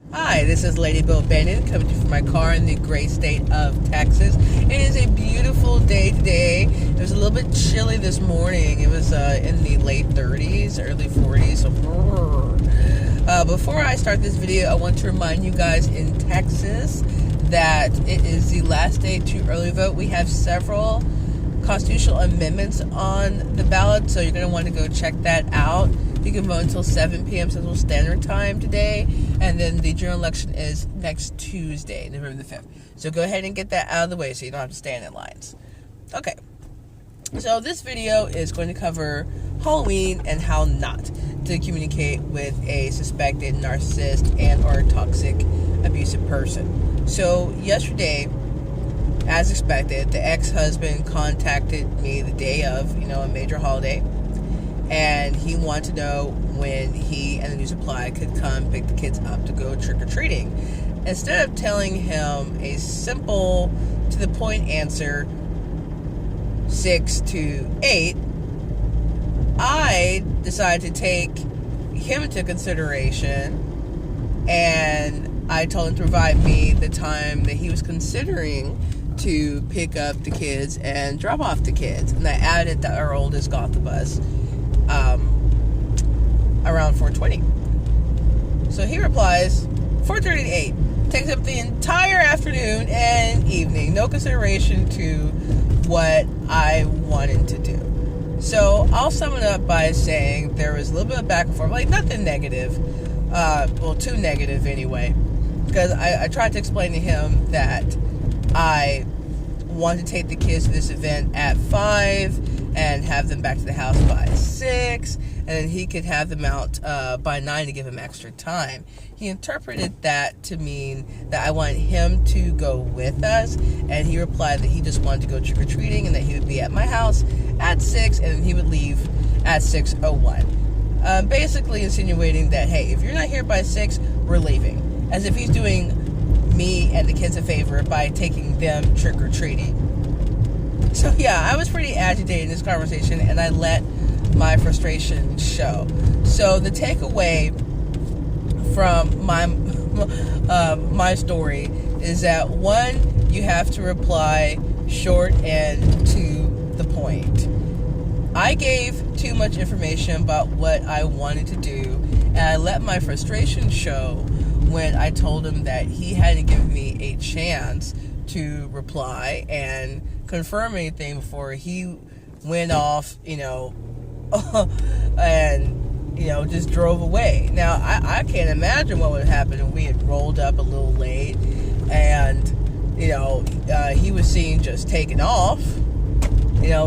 Hi, this is Lady Bill Bannon coming to you from my car in the great state of Texas. It is a beautiful day today. It was a little bit chilly this morning. It was in the late 30s, early 40s. So, before I start this video, I want to remind you guys in Texas that it is the last day to early vote. We have several constitutional amendments on the ballot, so you're going to want to go check that out. You can vote until 7 p.m. Central Standard Time today, and then the general election is next Tuesday, November the 5th. So go ahead and get that out of the way so you don't have to stand in lines. Okay, so this video is going to cover Halloween and how not to communicate with a suspected narcissist and or toxic abusive person. So yesterday, as expected, the ex-husband contacted me the day of, a major holiday, and he wanted to know when he and the new supply could come pick the kids up to go trick-or-treating. Instead of telling him a simple, to-the-point answer, 6 to 8, I decided to take him into consideration, and I told him to provide me the time that he was considering to pick up the kids and drop off the kids. And I added that our oldest got the bus around 4:20. So he replies, 4:30 to 8. Takes up the entire afternoon and evening. No consideration to what I wanted to do. So I'll sum it up by saying there was a little bit of back and forth, like nothing negative. Too negative anyway. Because I tried to explain to him that I want to take the kids to this event at 5 and have them back to the house by 6, and then he could have them out by 9 to give him extra time. He interpreted that to mean that I wanted him to go with us, and he replied that he just wanted to go trick-or-treating and that he would be at my house at 6 and he would leave at 6:01. Basically insinuating that, hey, if you're not here by 6, we're leaving. As if he's doing me and the kids a favor by taking them trick-or-treating. So yeah, I was pretty agitated in this conversation, and I let my frustration show. So the takeaway from my story is that, one, you have to reply short and to the point. I gave too much information about what I wanted to do, and I let my frustration show when I told him that he had to give me a chance to reply and confirm anything before he went off, and, just drove away. Now, I can't imagine what would happen if we had rolled up a little late and, he was seen just taking off,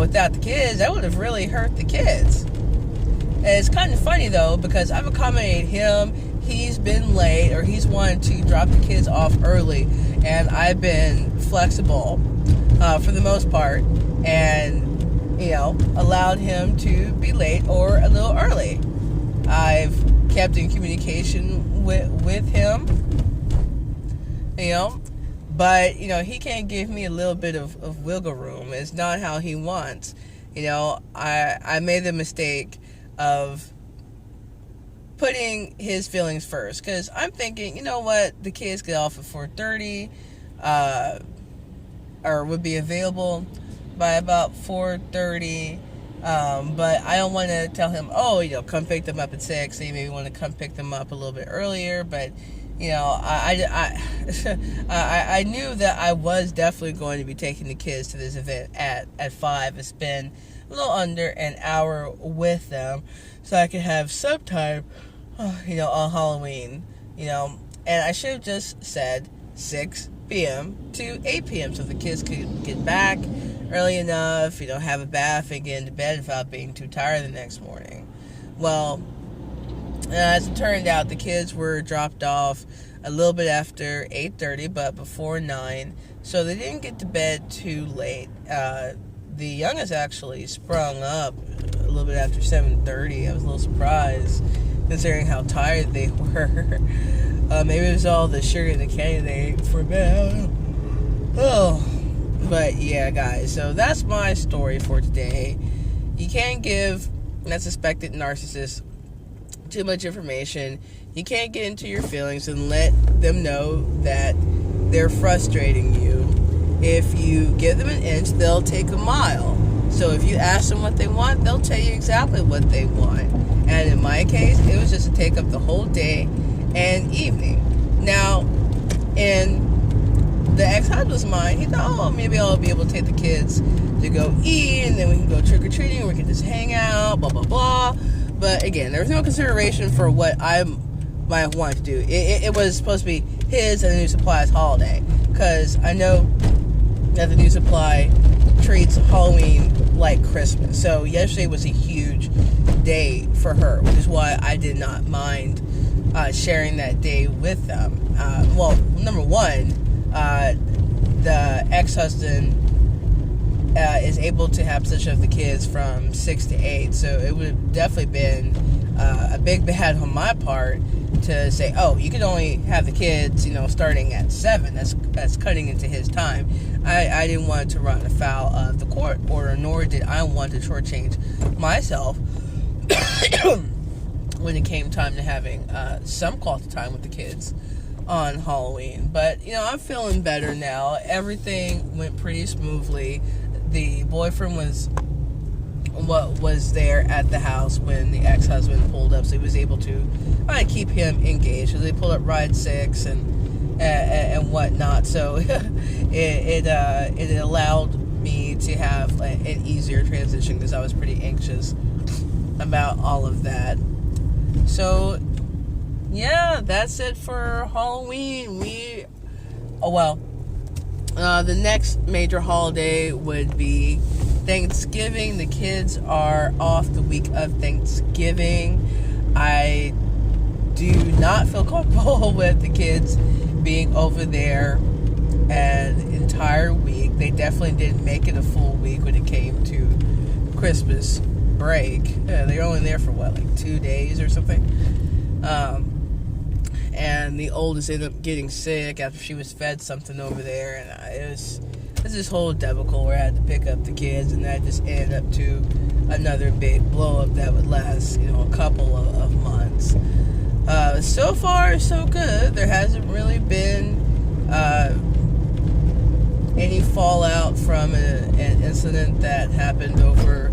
without the kids. That would have really hurt the kids. And it's kind of funny, though, because I've accommodated him. He's been late, or he's wanted to drop the kids off early, and I've been flexible for the most part, and allowed him to be late or a little early. I've kept in communication with him, but he can't give me a little bit of wiggle room. It's not how he wants. I made the mistake of putting his feelings first, because I'm thinking, the kids get off at 4:30, or would be available by about 4:30, but I don't want to tell him, come pick them up at 6, so you maybe want to come pick them up a little bit earlier, but, I knew that I was definitely going to be taking the kids to this event at 5 and spend a little under an hour with them, so I could have some time, on Halloween, and I should have just said 6 p.m. to 8 p.m. so the kids could get back early enough, have a bath and get into bed without being too tired the next morning. Well, as it turned out, the kids were dropped off a little bit after 8:30, but before 9, so they didn't get to bed too late. The youngest actually sprung up a little bit after 7:30. I was a little surprised, considering how tired they were. Maybe it was all the sugar and the candy they ate for bed. But yeah, guys, so that's my story for today. You can't give that suspected narcissist too much information. You can't get into your feelings and let them know that they're frustrating you. If you give them an inch, they'll take a mile. So if you ask them what they want, they'll tell you exactly what they want. And in my case, it was just to take up the whole day and evening. Now, in the ex-husband's mind, he thought, oh, maybe I'll be able to take the kids to go eat, and then we can go trick-or-treating, and we can just hang out, blah, blah, blah. But again, there was no consideration for what I might want to do. It was supposed to be his and the New Supply's holiday, because I know that the New Supply treats Halloween like Christmas. So yesterday was a huge day for her, which is why I did not mind sharing that day with them. Well, number one, the ex-husband is able to have possession of the kids from 6 to 8, so it would have definitely been a big bad on my part to say, oh, you can only have the kids, starting at 7. That's cutting into his time. I didn't want to run afoul of the court order, nor did I want to shortchange myself when it came time to having some quality time with the kids on Halloween. But, I'm feeling better now. Everything went pretty smoothly. The boyfriend was there at the house when the ex-husband pulled up, so he was able to keep him engaged. So they pulled up ride 6 and whatnot. So it allowed me to have an easier transition, because I was pretty anxious about all of that. So yeah, that's it for Halloween. The next major holiday would be Thanksgiving. The kids are off the week of Thanksgiving. I do not feel comfortable with the kids being over there an entire week. They definitely didn't make it a full week when it came to Christmas break. They were only there for 2 days or something. And the oldest ended up getting sick after she was fed something over there, and it was this whole debacle where I had to pick up the kids, and that just ended up to another big blow up that would last, a couple of months. So far, so good. There hasn't really been any fallout from an incident that happened over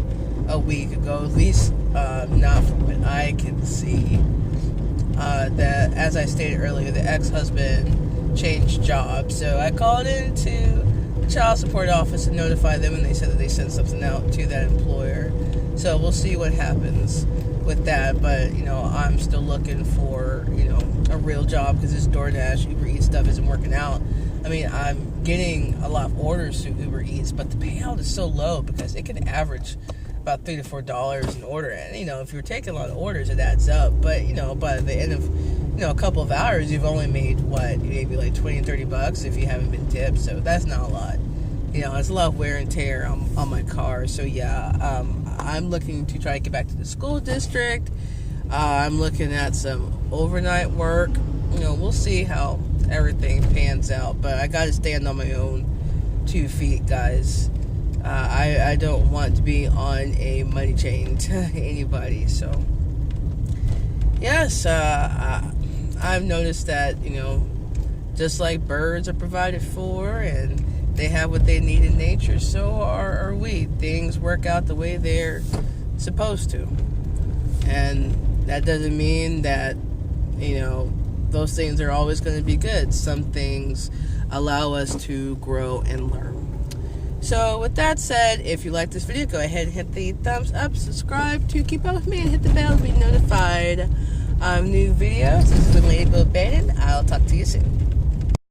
a week ago, at least not from what I can see. That, as I stated earlier, the ex-husband changed jobs, so I called into the child support office and notified them, and they said that they sent something out to that employer. So we'll see what happens with that, but I'm still looking for a real job, because this DoorDash, Uber Eats stuff isn't working out. I mean, I'm getting a lot of orders through Uber Eats, but the payout is so low because it can average about $3 to $4 an order. And, if you're taking a lot of orders, it adds up. But, by the end of, a couple of hours, you've only made, maybe like $20 and $30 if you haven't been tipped. So that's not a lot. It's a lot of wear and tear on my car. So, yeah, I'm looking to try to get back to the school district. I'm looking at some overnight work. We'll see how everything pans out. But I got to stand on my own 2 feet, guys. I don't want to be on a money chain to anybody. So, yes, I've noticed that, just like birds are provided for and they have what they need in nature, so are we. Things work out the way they're supposed to. And that doesn't mean that, those things are always going to be good. Some things allow us to grow and learn. So with that said, if you like this video, go ahead and hit the thumbs up, subscribe to keep up with me, and hit the bell to be notified of new videos. This has been Lady Bill Bannon. I'll talk to you soon.